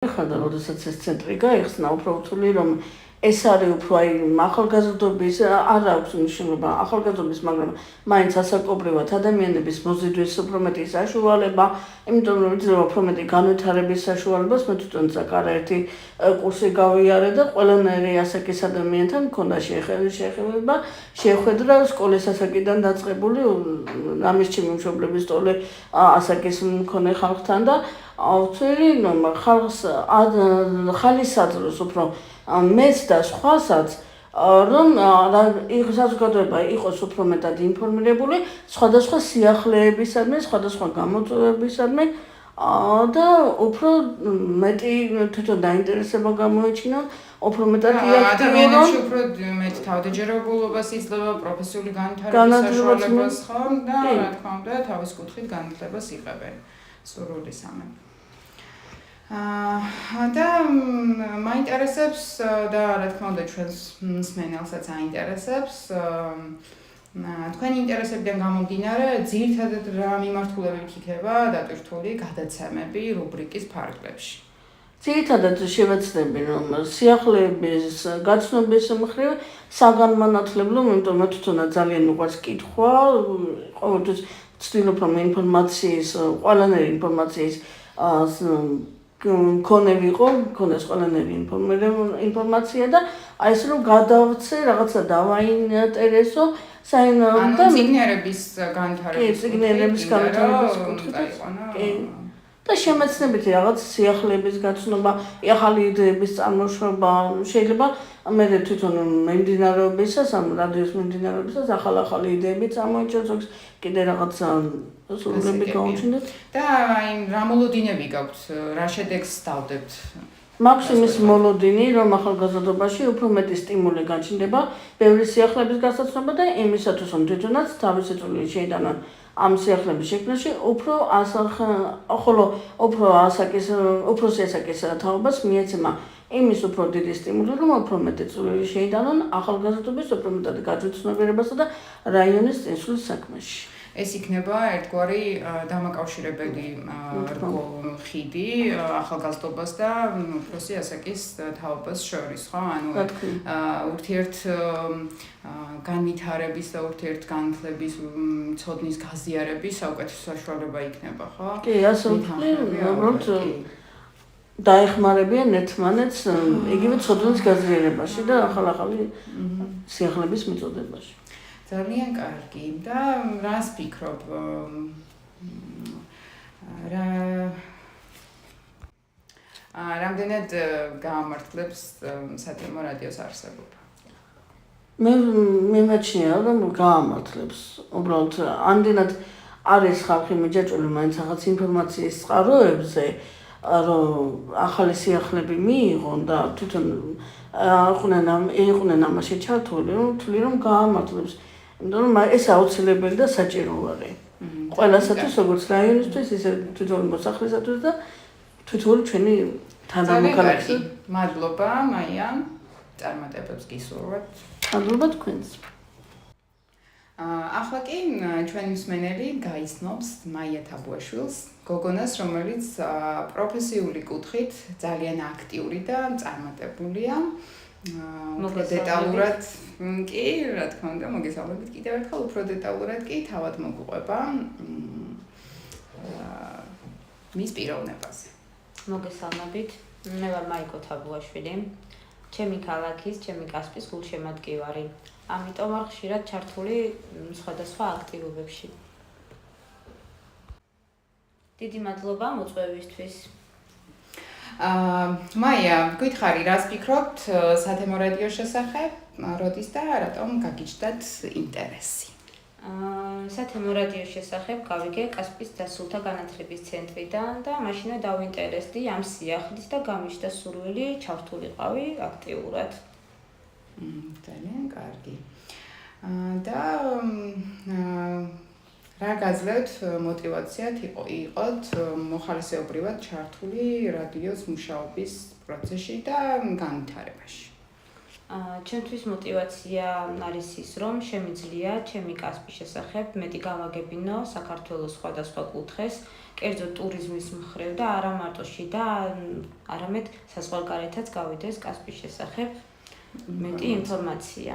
ხარდა, როდესაც ეს ცენტრი გაიხსნა, უფრო რთული რომ ეს არის უფრო აი ახალგაზრდობის არ აქვს მნიშვნელობა ახალგაზრდობის, მაგრამ მაინც ასაკობრივად ადამიანების მოზიდვის უფრო მეტი საშუალება, იმიტომ რომ იძლევა უფრო მეტი განვითარების საშუალებას, მე თვითონ არაერთი კურსი გავიარე და ყველანაირი ასაკის ადამიანთან მქონდა შეხვედრა, სკოლის ასაკიდან დაწყებული, რამისჩემი მშობლების ტოლე ასაკის მქონე ხალხთან და ვთვლი, რომ ხალხს ხალისადროს უფრო მეც და სხვასაც რომ საზოგადოება იყოს უფრო მეტად ინფორმირებული სხვადასხვა სიახლეებისადმი, სხვადასხვა გამოწვევებისადმი და უფრო მეტი თვითონ დაინტერესება გამოიჩინა, უფრო მეტად ადამიანებში უფრო მეტ თავდაჯერებულობას იძლევა პროფესიული განვითარების საშუალებას ხო და რა თქმა უნდა თავის კუთხით განათლებას იღებენ სურვილისამე. და მაინტერესებს და რა თქმა უნდა ჩვენს მსმენელსაც აინტერესებს თქვენი ინტერესებიდან გამომდინარე ძირითადად რა მიმართულებით იქნება დატვირთული გადაცემები რუბრიკის ფარგლებში. ძირითადად შევეცდები რომ სიახლეების გაცნობის მხრივ საგანმანათლებლო, იმიტომ რომ თვითონაც ძალიან უყვარს კითხვა, ყოველთვის ვცდილობ რომ ინფორმაციის, ყველანაირი ინფორმაციის მქონე ვიყო, მქონდეს ყველანაირი ინფორმაცია და აი ეს რომ გადავცე, რაღაცა დავაინტერესო, და ციგნიერების განვითარების კუთხით და შემეცნებითი რაღაც სიახლეების გაცნობა, ახალი იდეების წარმოშობა შეიძლება მე თვითონ მიმდინარეობისას, ამ რადიოს მიმდინარეობისას ახალი იდეები წარმოიჩენს, კიდე რაღაცა სულები გავუჩინდეთ. და აი რა მოლოდინები გაქვთ, რა შედეგს დავდებთ? მაქვს იმის მოლოდინი, რომ ახალგაზრდობაში უფრო მეტი სტიმული გაჩნდება, ბევრი სიახლეების გასაცნობა და იმისათვის რომ თვითონაც თავისი წვლილი შეიტანა ამ სიახლეების შექმნაში, უფროსი ასაკის თაობას მიეცემა იმის უფრო დიდი სტიმული, რომ უფრო მეტი წვლილი შეიტანონ ახალგაზრდობის უფრო მეტად გაჯვეცნობიერებასა და რაიონის წინსვლის საქმეში. ეს იქნება ერთგვარი დამაკავშირებელი ხიდი ახალგაზრდობას და უფროსი ასაკის თაობას შორის, ხო? ანუ ურთიერთ განვითარების და ურთიერთ განათლების ცოდნის გაზიარების საუკეთესო საშუალება იქნება, ხო? კი, ასე ვთვლი, უბრალოდ დაეხმარებიან ერთმანეთს იგივე ცოდნის გაზიარებაში და ახალი სიახლეების მიწოდებაში. ძალიან კარგი და რას ფიქრობ რამდენად გაამართლებს სათემო რადიოს არსებობა? მე მიმაჩნია რომ გაამართლებს, უბრალოდ ამდენად არის ხალხი მიჯაჭვული მაინც რაღაც ინფორმაციის წყაროებზე, რომ ახალი სიახლეები მიიღონ და თვითონ იყვნენ ამაში ჩართული, თვლი რომ გაამართლებს. იმიტომ რომ ეს აუცილებელი და საჭირო არის. ყველასათვის, როგორც რაიონისთვის, ისე თვითონ მოსახლისათვის და თვითონ ჩვენი თანამოქალაქეში. მადლობა, მაია. წარმატებებს გისურვებთ. მადლობა თქვენს. ახლა კი ჩვენი მსმენელი გაიცნობს მაია თაბუაშვილს, გოგონას, რომელიც პროფესიული კუთხით ძალიან აქტიური და წარმატებულია. დეტალურად კი, რა თქმა უნდა, მოგესალმებით კიდევ ერთხელ, უფრო დეტალურად კი თავად მოგყვება მის პიროვნებაზე. მოგესალმებით, მე ვარ მაიკო თაბუაშვილი, ჩემი ქალაქის, ჩემი კასპის გულშემატკივარი. ამიტომ ვარ ხშირად ჩართული სხვადასხვა აქტივობებში. დიდი მადლობა მოწვევისთვის. მაია, გითხარი, რას ფიქრობთ სათემო რადიოს შესახებ, როდის და რატომ გაგიჩნდათ ინტერესი? სათემო რადიოს შესახებ გავიგე კასპის დასულთა განათლების ცენტრიდან და მაშინვე დავინტერესდი ამ სიახლით და გამიშდა სურვილი ჩართულიყავი აქტიურად. ძალიან კარგი. და რა გაძლევთ мотивაციად იყოთ მოხალისეობრივად ჩართული რადიოს მუშაობის პროცესში და განვითარებაში? ჩემთვის мотиваცია არის ის, რომ შემიძლია ჩემი კასპის შესახებ მეტი გავაგებინო საქართველოს სხვადასხვა კუთხეს, კერძოდ ტურიზმის მხრივ და არა მარტო შიდა, არამედ საზღვარგარეთაც გავიდეს კასპის შესახებ მეტი ინფორმაცია.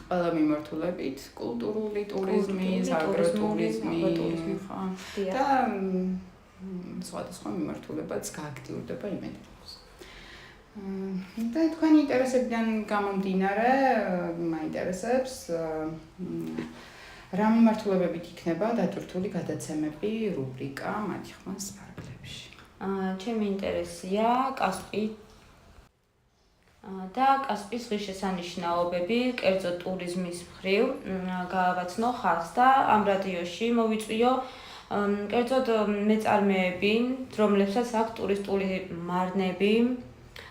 ყველა მიმართულებით, კულტურული ტურიზმის, აგროტურიზმი, ხო. და სხვადასხვა მიმართულებაც გააქტიურდება იმედებს. და თქვენი ინტერესებიდან გამომდინარე, მაინტერესებს რა მიმართულებებით იქნება დატვირთული გადაცემები, რუბრიკა მათი ხმას ფარგლებში. ჩემი ინტერესია კასპი და კასპის ღირსშესანიშნაობები, კერძოდ ტურიზმის მხრივ, გავაცნო ხალხს და ამ რადიოში მოვიწვიო კერძოდ მეწარმეები, რომლებსაც აქვს ტურისტული მარნები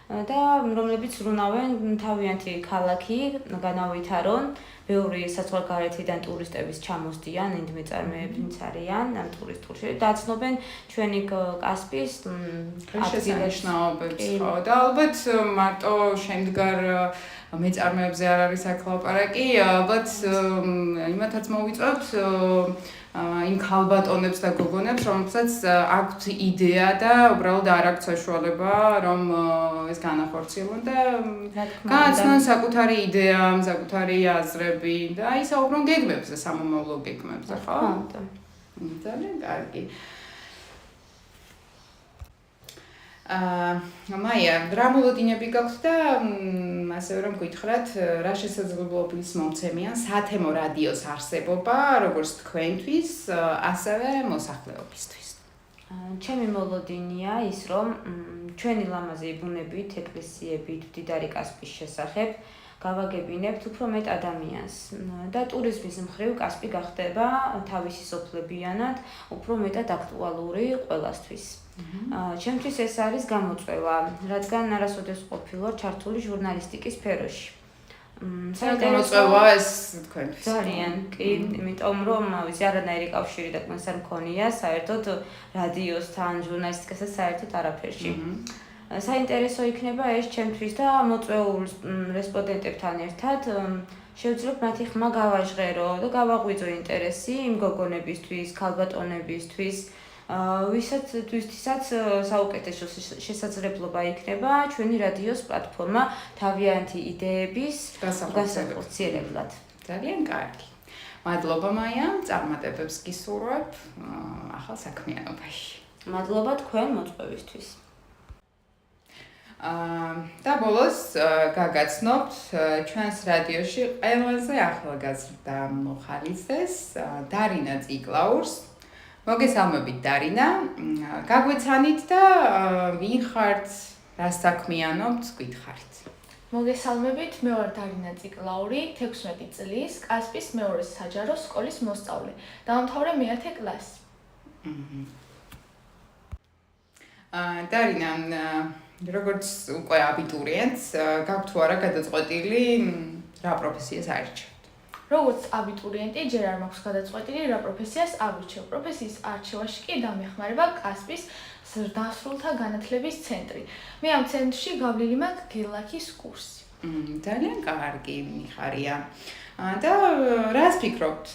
და რომლებიც ვრუნავენ თავიანთი ქალაქი, განავითარონ, ბევრი საზღვარგარეთიდან ტურისტების ჩამოსდიან, ინდ მეწარმეებიც არიან ამ ტურისტულში, დაცნობენ ჩვენი კასპის ღირსშესანიშნაობებს, ხო, და ალბათ მარტო შემდგარ მეწარმეებზე არ არის აქ ლაპარაკი, ალბათ იმათაც მოვიწევთ იმ ქალბატონებს და გოგონებს, რომლებსაც აქვთ იდეა და უბრალოდ არ აქვს საშუალება, რომ ეს განახორციელონ და გააცნონ საკუთარი იდეა, საკუთარი აზრები და ისაუბრონ გეგმებზე, სამომავლო გეგმებზე, ხო? ძალიან კარგი. მაია, რა მოლოდინები გაქვთ და ასევე რომ გითხრათ, რა შესაძლებლობების მომცემიან სათემო რადიოს არსებობა, როგორც თქვენთვის, ასევე მოსახლეობისთვის. ჩემი მოლოდინია ის, რომ ჩვენი ლამაზი ბუნებით, ეკლესიებით, მდიდარი კასპის შესახებ გავაგებინებთ უფრო მეტ ადამიანს და ტურიზმის მხრივ კასპი გახდება თავისი სოფლებიანად უფრო მეტად აქტუალური ყველასთვის. ჩემთვის ეს არის გამოწვევა, რადგან არასოდეს ყოფილვარ ჩართული ჟურნალისტიკის სფეროში. გამოწვევა ეს თქვენთვის. ძალიან, კი, იმიტომ რომ არანაირი კავშირი და კმას არ მქონია საერთოდ რადიოსთან, ჟურნალისტიკასთან საერთოდ არაფერში. საინტერესო იქნება ეს ჩემთვის და მოწვეულ რესპონდენტებთან ერთად შევძლებ მათი ხმა გავაჟღერო და გავაღვიძო ინტერესი იმ გოგონებისთვის, ქალბატონებისთვის, ვისთვისაც საუკეთესო შესაძლებლობა იქნება ჩვენი რადიოს პლატფორმა თავიანთი იდეების გასახორციელებლად. ძალიან კარგი. მადლობა მაია, წარმატებებს გისურვებ ახალ საქმიანობაში. მადლობა თქვენ მოწვევისთვის. და ბოლოს გაგაცნობთ ჩვენს რადიოში ყველაზე ახალგაზრდა მოხალისეს დარინა ციკლაურს. მოგესალმებით დარინა, გაგვეცანით და ვინ ხართ, რა საქმიანობთ, გითხარით. მოგესალმებით, მე ვარ დარინა ციკლაური, 16 წლის, კასპის მეორე საჯარო სკოლის მოსწავლე. დავამთავრე მე-10 კლასი. დარინა, როგორც უკვე აბიტურიენტს, გაქვთ თუ არა გადაწყვეტილი რა პროფესიას აირჩევთ? როგორც აბიტურიენტი, ჯერ არ მაქვს გადაწყვეტილი რა პროფესიას ავირჩევ. პროფესიის არჩევაში კი დამეხმარება კასპის ზრდასრულთა განათლების ცენტრი. მე ამ ცენტრში გავლილი მაქვს გელაქის კურსი. ძალიან კარგი, მიხარია. და რას ფიქრობთ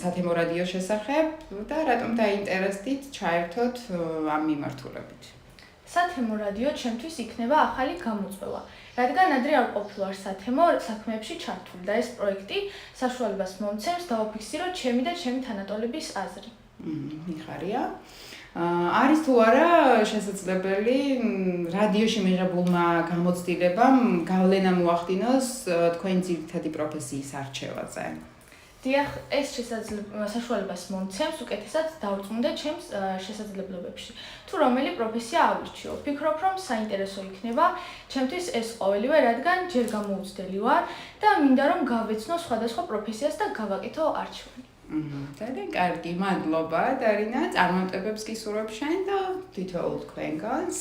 სათემო რადიოს შესახებ და რატომ დაინტერესდით ჩაერთოთ ამ მიმართულებით? სათემო რადიო ჩემთვის იქნება ახალი გამოწვევა, რადგან ადრე არ ყოფილვარ სათემო საქმეებში ჩართული და ეს პროექტი საშუალებას მომცემს დავაფიქსიროთ ჩემი და ჩემი თანატოლების აზრი. მიხარია. არის თუ არა შესაძლებელი რადიოში მიღებულმა გამოცდილებამ გავლენა მოახდინოს თქვენი ძირითადი პროფესიის არჩევაზე? დიახ, ეს საშუალებას მომცემს უკეთესად დავწუნდე ჩემს შესაძლებლობებში. თუ რომელი პროფესია ავირჩიო, ვფიქრობ, რომ საინტერესო იქნება ჩემთვის ეს ყოველივე, რადგან ჯერ გამოუცდელი ვარ და მინდა რომ გავეცნო სხვადასხვა პროფესიას და გავაკეთო არჩევანი. ძალიან კარგი, მადლობა დარინა, წარმატებებს გისურვებ შენ და თითოეულ თქვენგანს.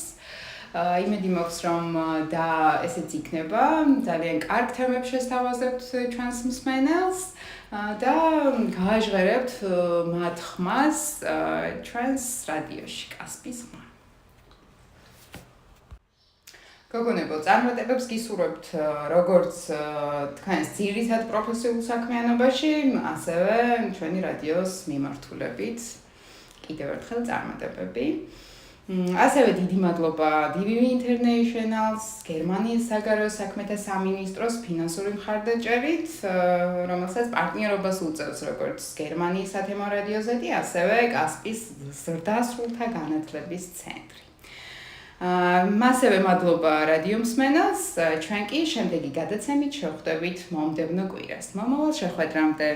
იმედი მაქვს, რომ და ესეც იქნება, ძალიან კარგ თემებს შესთავაზებთ ჩვენს მსმენელს და გააჟღერებთ მათ ხმას ჩვენს რადიოში, კასპის ხმა. გოგონებო, წარმატებებს გისურვებთ როგორც თქვენს ძირითად პროფესიულ საქმიანობაში, ასევე ჩვენი რადიოს მიმართულებით. კიდევ ერთხელ წარმატებები. ასევე დიდი მადლობა DVB International-ს, გერმანიის საგარეო საქმეთა სამინისტროს ფინანსური მხარდაჭერით, რომელსაც პარტნიორობას უწევს როგორც გერმანიის ათემო რადიოზეთი, ასევე კასპიის ზრდასრულთა განათლების ცენტრი. მასევე მადლობა რადიომსმენელს, ჩვენ კი შემდეგი გადაცემით შევხვდებით მომდევნო კვირას. მომავალ შეხვედრამდე.